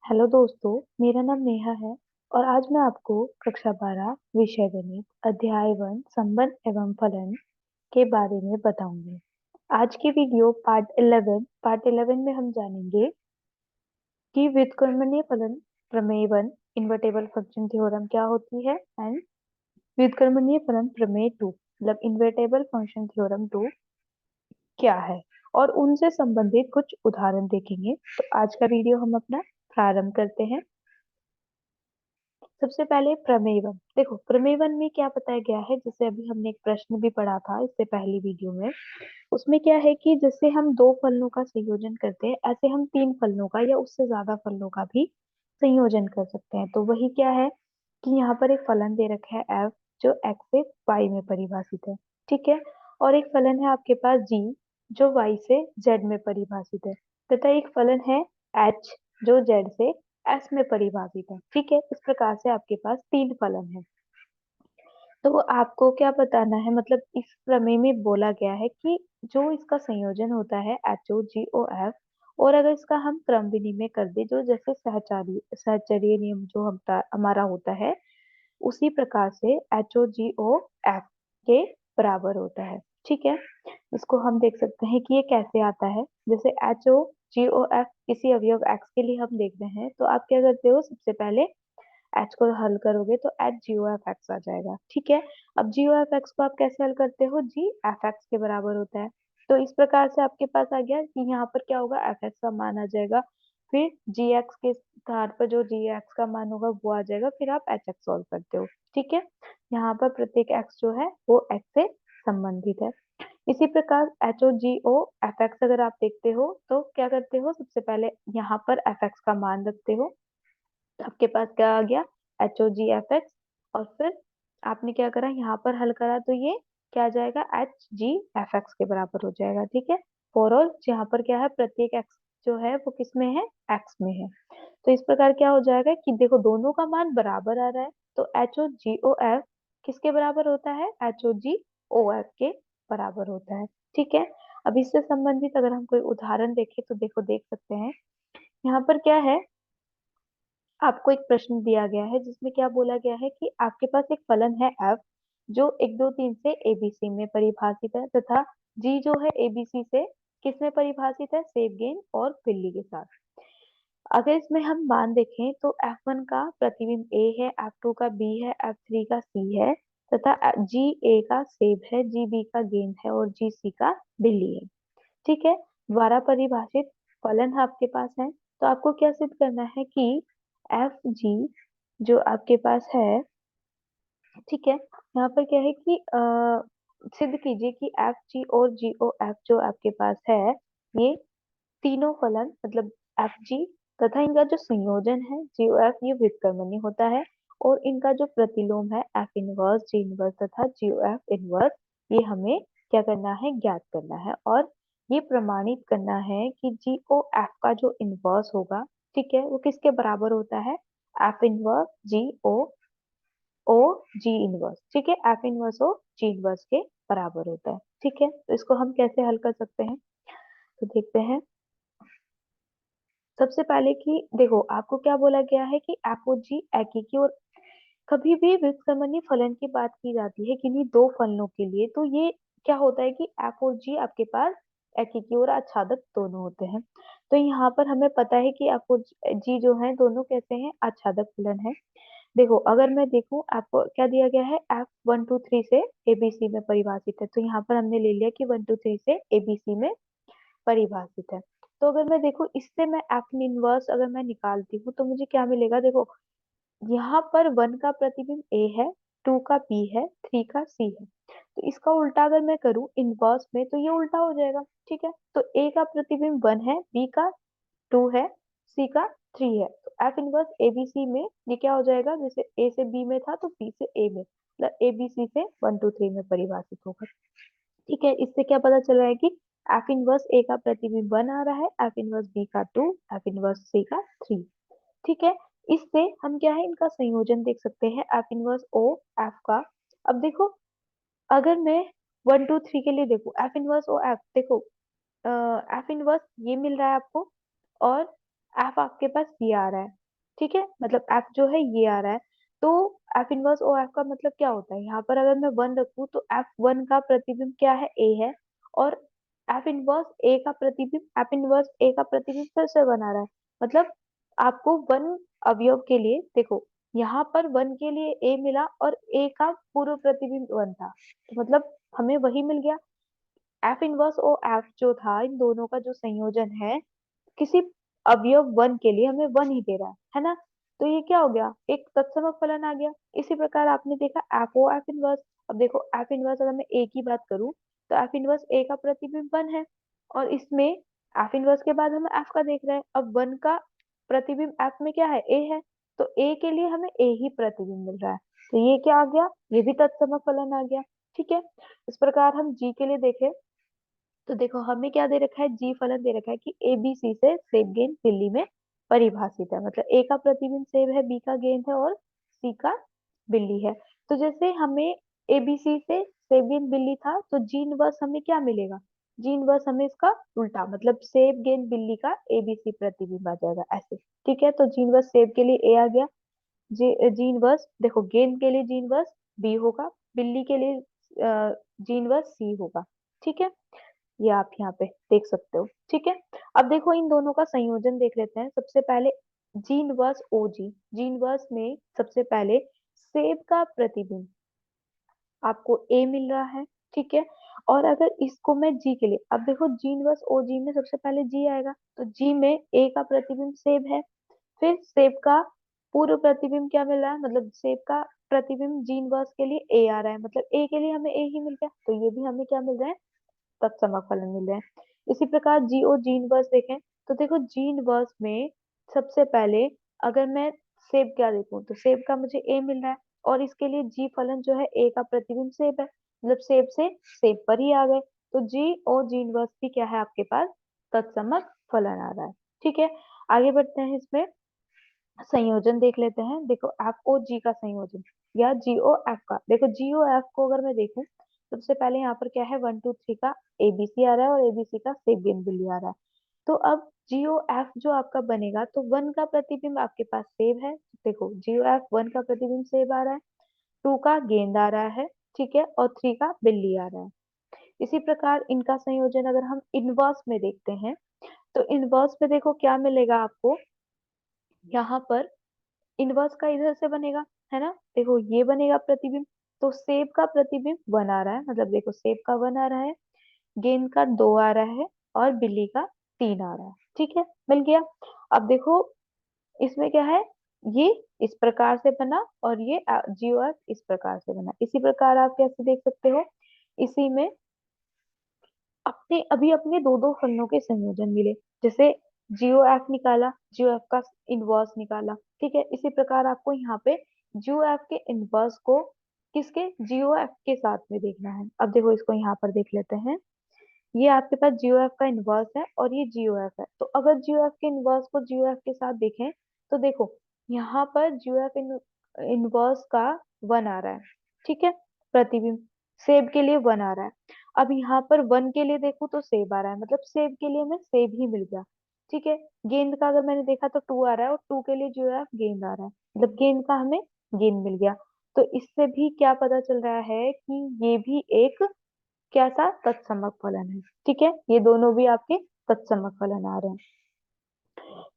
Hello दोस्तों, मेरा नाम नेहा है और आज मैं आपको कक्षा 12 विषय गणित अध्याय 1 संबंध एवं फलन के बारे में बताऊंगी। आज की वीडियो पार्ट 11 में हम जानेंगे कि व्युत्क्रमणीय फलन प्रमेय 1 इनवर्टेबल फंक्शन थ्योरम क्या होती है एंड व्युत्क्रमणीय फलन प्रमेय 2 मतलब इनवर्टेबल फंक्शन थ्योरम 2 क्या है और उनसे संबंधित कुछ उदाहरण देखेंगे। तो आज का वीडियो हम अपना प्रारंभ करते हैं। सबसे पहले प्रमेय वन देखो, प्रमेय वन में क्या बताया गया है, जैसे अभी हमने एक प्रश्न भी पढ़ा था इससे पहली वीडियो में। उसमें क्या है कि जैसे हम दो फलनों का संयोजन करते हैं, ऐसे हम तीन फलनों का या उससे ज्यादा फलनों का भी संयोजन कर सकते हैं। तो वही क्या है कि यहाँ पर एक फलन दे रखा है एफ, जो एक्स से वाई में परिभाषित है। ठीक है। और एक फलन है आपके पास जी, जो वाई से जेड में परिभाषित है। तथा एक फलन है एच, जो जेड से एस में परिभाषित है। ठीक है, इस प्रकार से आपके पास तीन फलन है। तो वो आपको क्या बताना है, मतलब इस प्रमेय में बोला गया है कि जो इसका संयोजन होता है एच ओ जी ओ एफ, और अगर इसका हम क्रम विनिमय कर दे, जो जैसे सहचारी सहचर्य नियम जो हमारा होता है, उसी प्रकार से एच ओ जी ओ एफ के बराबर होता है। ठीक है। इसको हम देख सकते हैं कि ये कैसे आता है। जैसे एच ओ जी ओ एफ किसी अवयव एक्स के लिए हम देख रहे हैं, तो आप क्या करते हो, सबसे पहले एच को हल करोगे तो H G O F X आ जाएगा। ठीक है। अब जी ओ एफ एक्स को आप कैसे हल करते हो, जी एफ एक्स के बराबर होता है। तो इस प्रकार से आपके पास आ गया कि यहाँ पर क्या होगा, एफ एक्स का मान आ जाएगा। फिर जी एक्स के स्थान पर जो जी एक्स का मान होगा वो आ जाएगा, फिर आप एच एक्स सॉल्व करते हो। ठीक है। यहाँ पर प्रत्येक एक्स जो है वो एक्स से संबंधित है। इसी प्रकार एच ओ जी ओ एफ एक्स अगर आप देखते हो तो क्या करते हो, सबसे पहले यहाँ पर एफ एक्स का मान रखते हो। आपके पास क्या आ गया, एच ओ जी एफ एक्स। और फिर आपने क्या करा, यहाँ पर हल करा तो ये क्या आ जाएगा, एच जी एफ एक्स के बराबर हो जाएगा। ठीक है। फॉर ऑल यहाँ पर क्या है, प्रत्येक एक्स जो है वो किस में है, एक्स में है। तो इस प्रकार क्या हो जाएगा कि देखो दोनों का मान बराबर आ रहा है, तो एच ओ जी ओ एफ किसके बराबर होता है, एच ओ जी ओ एफ के बराबर होता है। ठीक है। अब इससे संबंधित अगर हम कोई उदाहरण देखें तो देखो देख सकते हैं। यहाँ पर क्या है, आपको एक प्रश्न दिया गया है जिसमें क्या बोला गया है कि आपके पास एक फलन है एफ, जो 1 2 3 से एबीसी में परिभाषित है, तथा जी जो है एबीसी से किस में परिभाषित है, सेब गेन और बिल्ली के साथ। अगर इसमें हम मान देखें तो F1 का प्रतिबिंब A है, F2 का B है, F3 का C है, तथा जी ए का सेब है, जी बी का गेंद है और जी सी का बिल्ली है। ठीक है। द्वारा परिभाषित फलन आपके पास है। तो आपको क्या सिद्ध करना है कि एफ जी जो आपके पास है, ठीक है, यहाँ पर क्या है कि सिद्ध कीजिए कि एफ जी और जी ओ एफ जो आपके पास है, ये तीनों फलन मतलब एफ जी तथा इनका जो संयोजन है जी ओ एफ, ये व्युत्क्रमणीय होता है। और इनका जो प्रतिलोम है एफ इनवर्स जी इनवर्स तथा जी ओ एफ इनवर्स, ये हमें क्या करना है, ज्ञात करना है। और ये प्रमाणित करना है कि जी ओ एफ का जो इनवर्स होगा, ठीक है, वो किसके बराबर होता है, एफ इनवर्स जी ओ ओ जी इनवर्स। ठीक है, एफ इनवर्स ओ जी इनवर्स के बराबर होता है। ठीक है, तो इसको हम कैसे हल कर सकते हैं, तो देखते हैं। सबसे पहले कि देखो आपको क्या बोला गया है कि एपोजी एकीकी, और कभी भी व्युत्क्रमणीय फलन की बात की जाती है किन्हीं दो फलनों के लिए, तो ये क्या होता है कि एपोजी आपके पास एकीकी और आच्छादक दोनों होते हैं। तो यहाँ पर हमें पता है कि एपोजी जो है दोनों कैसे हैं, आच्छादक फलन है। देखो अगर मैं देखूं, आपको क्या दिया गया है, एफ 1 2 3 से एबीसी में परिभाषित है। तो यहाँ पर हमने ले लिया कि 1 2 3 से एबीसी में परिभाषित है। तो अगर मैं देखूं इससे मैं एफ इनवर्स अगर मैं निकालती हूँ तो मुझे क्या मिलेगा, देखो यहाँ पर 1 का प्रतिबिंब ए है, 2 का बी है, 3 का सी है। तो इसका उल्टा अगर मैं करूँ इनवर्स में तो ये उल्टा हो जाएगा। ठीक है। तो ए का प्रतिबिंब 1 है, बी का 2 है, सी का 3 है। तो एफ इनवर्स एबीसी में ये क्या हो जाएगा, जैसे ए से बी में था तो बी से ए में, मतलब एबीसी से 1 2 3 में परिभाषित होगा। ठीक है। इससे क्या पता चल रहा है कि एफ इनवर्स ए का प्रतिबिंब 1 आ रहा है, एफ इनवर्स बी का 2, एफ इनवर्स सी का 3। ठीक है। इससे हम क्या है, इनका संयोजन देख सकते हैं, एफ इनवर्स ओ एफ का। अब देखो अगर मैं 1 2 3 के लिए देखो, एफ इनवर्स ओ एफ देखो, एफ इनवर्स ये मिल रहा है आपको, और एफ आपके पास ये आ रहा है, ठीक है, मतलब एफ जो है ये आ रहा है। तो एफ इनवर्स ओ एफ का मतलब क्या होता है, यहाँ पर अगर मैं वन रखूँ तो एफ वन का प्रतिबिंब क्या है, ए है। और एफ इनवर्स ए का प्रतिबिंब, एफ इनवर्स ए का प्रतिबिंब फिर से वन आ रहा है। मतलब आपको वन अवयव के लिए देखो, यहाँ पर वन के लिए ए मिला और ए का पूर्व प्रतिबिंब वन था, तो मतलब हमें वही मिल गया। एफ इनवर्स ओ एफ जो था, इन दोनों का जो संयोजन है, किसी अवयव वन के लिए हमें वन ही दे रहा है ना। तो ये क्या हो गया, एक तत्समक फलन आ गया। इसी प्रकार आपने देखा एफ ओ एफ इनवर्स। अब देखो एफ इनवर्स अगर मैं ए की बात करूं, तो एफ इनवर्स ए का प्रतिबिंब वन है, और इसमें एफ इनवर्स के बाद हम एफ का देख रहे हैं। अब वन का प्रतिबिंब एफ में क्या है, ए है, तो ए के लिए हमें ए ही प्रतिबिंब मिल रहा है। तो ये क्या आ गया, ये भी तत्समक फलन आ गया। ठीक है, इस प्रकार हम जी के लिए देखें, तो देखो हमें क्या दे रखा है, जी फलन दे रखा है कि ए बी सी से सेब गेंद बिल्ली में परिभाषित है। मतलब ए का प्रतिबिंब सेब है, बी का गेंद है, और सी का बिल्ली है। तो जैसे हमें ए बी सी से सेब गेंद बिल्ली था, तो जी इनवर्स हमें क्या मिलेगा, जी इनवर्स हमें इसका उल्टा, मतलब सेब गेंद बिल्ली का ए बी सी प्रतिबिंब आ जाएगा ऐसे। ठीक है, तो जी इनवर्स सेब के लिए ए आ गया, जी इनवर्स देखो गेंद के लिए जी इनवर्स बी होगा, बिल्ली के लिए जी इनवर्स सी होगा। ठीक है, ये आप यहाँ पे देख सकते हो। ठीक है, अब देखो इन दोनों का संयोजन देख लेते हैं। सबसे पहले जी इनवर्स ओ जी, जी इनवर्स में सबसे पहले सेब का प्रतिबिंब आपको ए मिल रहा है। ठीक है, और अगर इसको मैं जी के लिए, अब देखो जी इनवर्स ओ जी में सबसे पहले जी आएगा, तो जी में ए का प्रतिबिंब सेब है। फिर सेब का पूर्व प्रतिबिंब क्या मिल रहा है, मतलब सेब का प्रतिबिंब जी इनवर्स के लिए ए आ रहा है, मतलब ए के लिए हमें ए ही मिल गया, तो ये भी हमें क्या मिल रहा है, तत्समक फलन मिल रहे हैं। इसी प्रकार जी और जी इनवर्स देखें, तो देखो जी इनवर्स में सबसे पहले अगर मैं सेब क्या देखूं, तो सेब का मुझे ए मिल रहा है, और इसके लिए जी फलन जो है ए का प्रतिबिंब सेब है, मतलब सेब से सेब पर ही आ गए। तो जी और जी इनवर्स भी क्या है आपके पास, तत्समक फलन आ रहा है। ठीक है, आगे बढ़ते हैं, इसमें संयोजन देख लेते हैं। देखो एफ ओ जी का संयोजन या जी ओ एफ का, देखो जी ओ एफ को अगर मैं देखूं, सबसे पहले यहाँ पर क्या है, वन टू थ्री का एबीसी आ रहा है, और एबीसी का सेबियन बिल्ली आ रहा है। तो अब जीओ एफ जो आपका बनेगा, तो वन का प्रतिबिंब आपके पास सेब है, देखो जीओ एफ वन का प्रतिबिंब सेब आ रहा है, टू का गेंद आ रहा है, ठीक है, और थ्री का बिल्ली आ रहा है। इसी प्रकार इनका संयोजन अगर हम इनवर्स में देखते हैं, तो इनवर्स में देखो क्या मिलेगा आपको, यहाँ पर इनवर्स का इधर से बनेगा, है ना, देखो ये बनेगा प्रतिबिंब। तो सेब का प्रतिबिंब वन आ रहा है, मतलब देखो सेब का वन आ रहा है, गेंद का दो आ रहा है, और बिल्ली का तीन आ रहा है। ठीक है, मिल गया। अब देखो इसमें क्या है, ये इस प्रकार से बना, और ये जियो एफ इस प्रकार से बना। इसी प्रकार आप कैसे देख सकते हो, इसी में अपने अभी अपने दो दो फलनों के संयोजन मिले। जैसे जियो एफ निकाला, जियो एफ का इनवर्स निकाला। ठीक है, इसी प्रकार आपको यहाँ पे जियो एफ के इनवर्स को किसके, जियो एफ के साथ में देखना है। अब देखो इसको यहाँ पर देख लेते हैं, ये आपके पास जियो एफ का इनवर्स है, और ये जियो एफ है। तो अगर जियो एफ के इनवर्स को जियो एफ के साथ देखें, तो देखो यहाँ पर जियो एफ इनवर्स का वन आ रहा है, ठीक है, प्रतिबिंब सेब के लिए वन आ रहा है। अब यहाँ पर वन के लिए देखूं तो सेब आ रहा है, मतलब सेब के लिए हमें सेब ही मिल गया। ठीक है, गेंद का अगर मैंने देखा तो टू आ रहा है, और टू के लिए जो है गेंद आ रहा है, मतलब गेंद का हमें गेंद मिल गया। तो इससे भी क्या पता चल रहा है कि ये भी एक कैसा, तत्समक फलन है। ठीक है, ये दोनों भी आपके तत्समक फलन आ रहे हैं।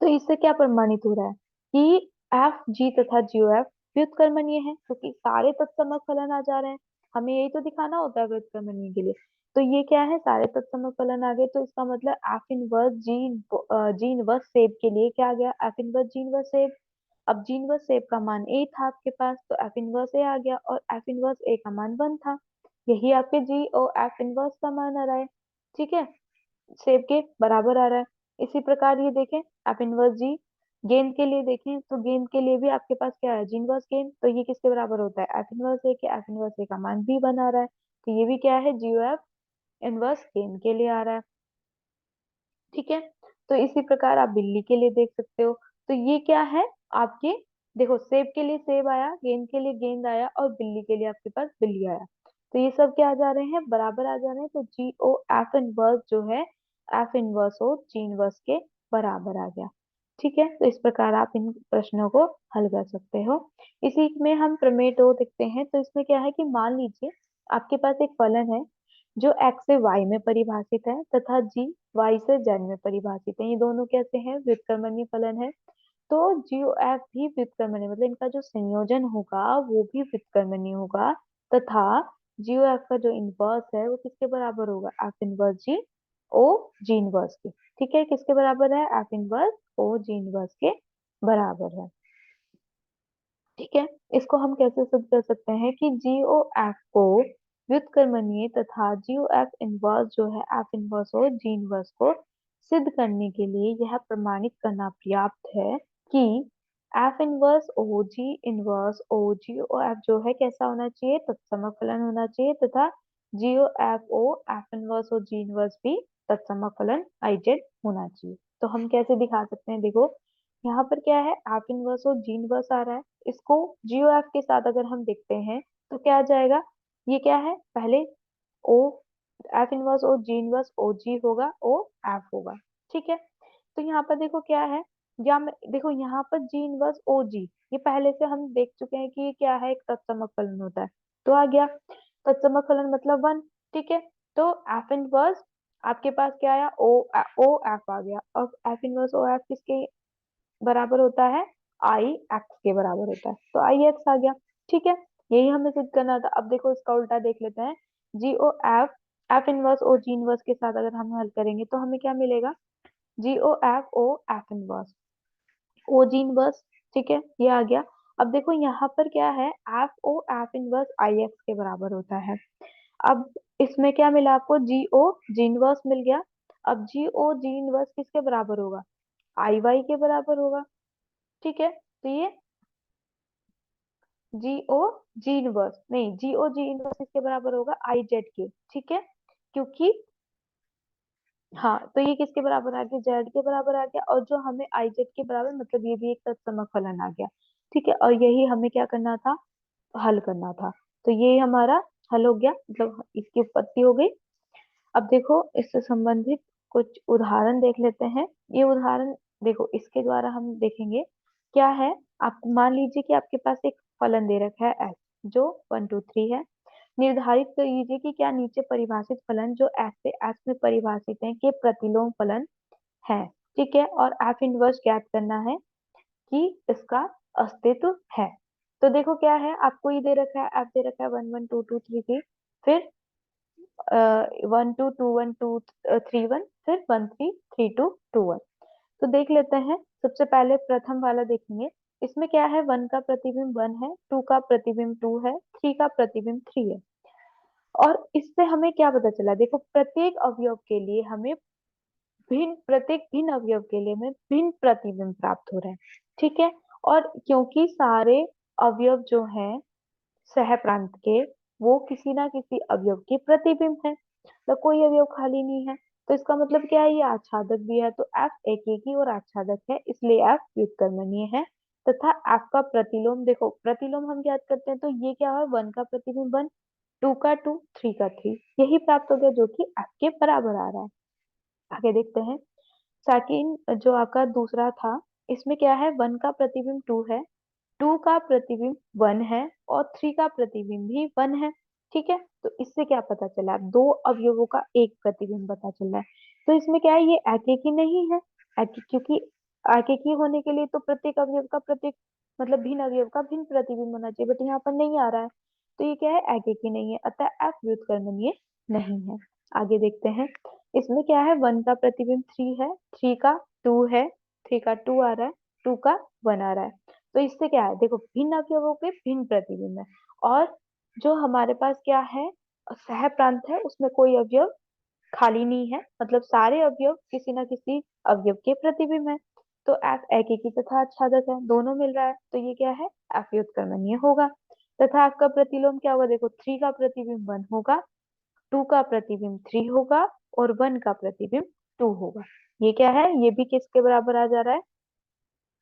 तो इससे क्या प्रमाणित हो रहा है कि एफ जी तथा जीओ एफ व्युत्क्रमणीय है, क्योंकि सारे तत्समक फलन आ जा रहे हैं। हमें यही तो दिखाना होता है व्युत्क्रमणीय के लिए। तो ये क्या है, सारे तत्समक फलन आ गए, तो इसका मतलब एफ इनवर्स जी इनवर्स सेब के लिए क्या आ गया, एफ इनवर्स जी इनवर्स सेब। अब जी इनवर्स सेब का मान ए था आपके पास, तो एफ इनवर्स ए आ गया, और एफ इनवर्स ए का मान वन था। यही आपके जी और एफ इनवर्स का मान आ रहा है। ठीक है, सेब के बराबर आ रहा है। इसी प्रकार ये देखें, एफ इनवर्स जी, गेंद के लिए देखें, तो गेंद के लिए भी आपके पास क्या है, जी इनवर्स गेंद, तो ये किसके बराबर होता है, एफ इनवर्स ए के। एफ इनवर्स ए का मान भी बना रहा है, तो ये भी क्या है, जीओ एफ इनवर्स गेंद के लिए आ रहा है। ठीक है, तो इसी प्रकार आप बिल्ली के लिए देख सकते हो। तो ये क्या है आपके, देखो सेब के लिए सेब आया, गेंद के लिए गेंद आया, और बिल्ली के लिए आपके पास बिल्ली आया। तो ये सब क्या आ जा रहे हैं, बराबर आ जा रहे हैं। तो जी ओ एफ इनवर्स जो है, एफ इनवर्स ओ जी इनवर्स के बराबर आ गया। ठीक है, तो इस प्रकार आप इन प्रश्नों को हल कर सकते हो। इसी में हम प्रमेय 2 देखते हैं। तो इसमें क्या है कि मान लीजिए आपके पास एक फलन है जो x से y में परिभाषित है तथा g y से z में परिभाषित है। ये दोनों कैसे हैं? व्युत्क्रमणीय फलन है। तो जी ओ एफ भी व्युत्क्रमणीय, मतलब इनका जो संयोजन होगा वो भी व्युत्क्रमणीय होगा। तथा जी ओ एफ का जो इनवर्स है वो किसके बराबर होगा? एफ इनवर्स जी ओ जी इनवर्स के। ठीक है, किसके बराबर है? एफ इनवर्स ओ जी इनवर्स के बराबर है। ठीक है, इसको हम कैसे सिद्ध कर सकते हैं कि जी ओ एफ को व्युत्क्रमणीय तथा जी ओ एफ इनवर्स जो है एफ इनवर्स ओ जी इनवर्स को सिद्ध करने के लिए यह प्रमाणित करना पर्याप्त है कि एफ इनवर्स ओ जी ओ एफ जो है कैसा होना चाहिए? तत्समक होना चाहिए तथा जी ओ एफ इनवर्स ओ जी इनवर्स भी तत्समक आई जेड होना चाहिए। तो हम कैसे दिखा सकते हैं? देखो यहाँ पर क्या है, एफ इनवर्स और जी इनवर्स आ रहा है। इसको जीओ एफ के साथ अगर हम देखते हैं तो क्या आ जाएगा? ये क्या है? पहले ओ एफ इनवर्स ओ जी इनवर्स ओ जी होगा, ओ एफ होगा। ठीक है, तो यहाँ पर देखो क्या है, या देखो यहाँ पर जी इनवर्स ओ जी, ये पहले से हम देख चुके हैं कि ये क्या है, एक तत्समक फलन होता है। तो आ गया तत्समक फलन मतलब 1। ठीक है, तो एफ इनवर्स आपके पास क्या आया? ओ एफ आ गया। अब एफ इनवर्स ओ एफ किसके बराबर होता है? आई एक्स के बराबर होता है। तो आई एक्स आ गया। ठीक है, यही हमें सिद्ध करना था। अब देखो इसका उल्टा देख लेते हैं। जी ओ एफ एफ इनवर्स ओ जी इनवर्स के साथ अगर हम हल करेंगे तो हमें क्या मिलेगा? जी ओ एफ इनवर्स ओ जी इनवर्स। ठीक है, ये आ गया। अब देखो यहाँ पर क्या है, एफ इनवर्स आई एक्स के बराबर होता है। अब इसमें क्या मिला आपको? जी इनवर्स मिल गया। अब जी इनवर्स किसके बराबर होगा? आई वाई के बराबर होगा। ठीक है, तो ये जीओ जी इनवर्स नहीं, जीओ जी इनवर्स इसके बराबर होगा आई जेड के। ठीक है, क्योंकि हाँ, तो ये किसके बराबर आ गया? जेड के बराबर आ गया। और जो हमें आई जेड के बराबर, मतलब ये भी एक तत्समक फलन आ गया। ठीक है, और यही हमें क्या करना था? हल करना था। तो ये हमारा हल हो गया, मतलब इसकी उत्पत्ति हो गई। अब देखो इससे संबंधित कुछ उदाहरण देख लेते हैं। ये उदाहरण देखो, इसके द्वारा हम देखेंगे क्या है। आप मान लीजिए कि आपके पास एक फलन दे रखा है एस, जो 1 2 3 है। निर्धारित कर लीजिए कि क्या नीचे परिभाषित फलन जो एस से एस में परिभाषित है के प्रतिलोम फलन है। ठीक है, और एफ इनवर्स ज्ञात करना है कि इसका अस्तित्व है। तो देखो क्या है, आपको ये दे रखा है, एफ दे रखा है 1 1 2 2 3 3, फिर 1 2 2 1 2 3 1, फिर 1 3 3 2 2 1। तो देख लेते हैं। सबसे पहले प्रथम वाला देखेंगे। इसमें क्या है? 1 का प्रतिबिंब 1 है, 2 का प्रतिबिंब 2 है, 3 का प्रतिबिंब 3 है। और इससे हमें क्या पता चला? देखो प्रत्येक अवयव के लिए हमें प्रत्येक भिन्न अवयव के लिए हमें भिन्न प्रतिबिंब प्राप्त हो रहे हैं। ठीक है, और क्योंकि सारे अवयव जो हैं सह प्रांत के, वो किसी ना किसी अवयव के प्रतिबिंब है। तो कोई अवयव खाली नहीं है। तो इसका मतलब क्या है? ये आच्छादक भी है। तो एफ एकेकी और आच्छादक है, इसलिए एफ व्युत्क्रमणीय है। तथा एफ का प्रतिलोम, देखो प्रतिलोम हम ज्ञात करते हैं तो ये क्या है? 1 का प्रतिबिंब 1, 2 का 2, 3 का 3, यही प्राप्त हो गया जो कि एफ के बराबर आ रहा है। आगे देखते हैं। सेकंड जो आपका दूसरा था, इसमें क्या है? 1 का प्रतिबिंब 2 है, 2 का प्रतिबिंब 1 है, और 3 का प्रतिबिंब भी 1 है। ठीक है, तो इससे क्या पता चला? दो अवयवों का एक प्रतिबिंब पता चल रहा है। तो इसमें क्या है? ये एकेकी नहीं है। क्योंकि एकेकी होने के लिए तो प्रत्येक अवयव का प्रत्येक, मतलब भिन्न अवयव का भिन्न प्रतिबिंब होना चाहिए, बट यहाँ पर नहीं आ रहा है। तो ये क्या है? एकेकी नहीं है, अतः एफ व्युत्क्रमणीय नहीं है। आगे देखते हैं। इसमें क्या है? 1 का प्रतिबिंब 3 है, 3 का 2 है, 3 का 2 आ रहा है, 2 का 1 आ रहा है। तो इससे क्या है? देखो भिन्न अवयवों के भिन्न प्रतिबिंब है। और जो हमारे पास क्या है, सह प्रांत है, उसमें कोई अवयव खाली नहीं है, मतलब सारे अवयव किसी ना किसी अवयव के प्रतिबिंब है। तो एफ एकेकी तथा आच्छादक है, दोनों मिल रहा है, तो ये क्या है? एफ व्युत्क्रमणीय होगा। तथा एफ का प्रतिलोम क्या होगा? देखो 3 का प्रतिबिंब 1 होगा, 2 का प्रतिबिंब 3 होगा, और 1 का प्रतिबिंब 2 होगा। ये क्या है? ये भी किसके बराबर आ जा रहा है?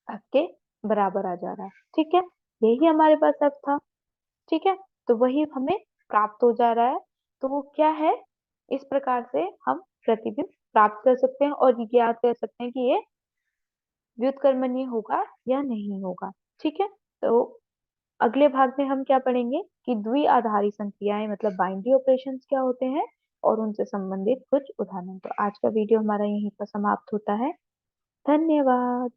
एफ के बराबर आ जा रहा है। ठीक है, यही हमारे पास एफ था। ठीक है, तो वही हमें प्राप्त हो जा रहा है। तो वो क्या है? इस प्रकार से हम प्रतिबिंब प्राप्त कर सकते हैं और ये ज्ञात कर सकते हैं कि ये व्युत्क्रमणीय होगा या नहीं होगा। ठीक है, तो अगले भाग में हम क्या पढ़ेंगे कि द्विआधारी संक्रियाएं मतलब बाइनरी ऑपरेशंस क्या होते हैं और उनसे संबंधित कुछ उदाहरण। तो आज का वीडियो हमारा यहीं पर समाप्त होता है। धन्यवाद।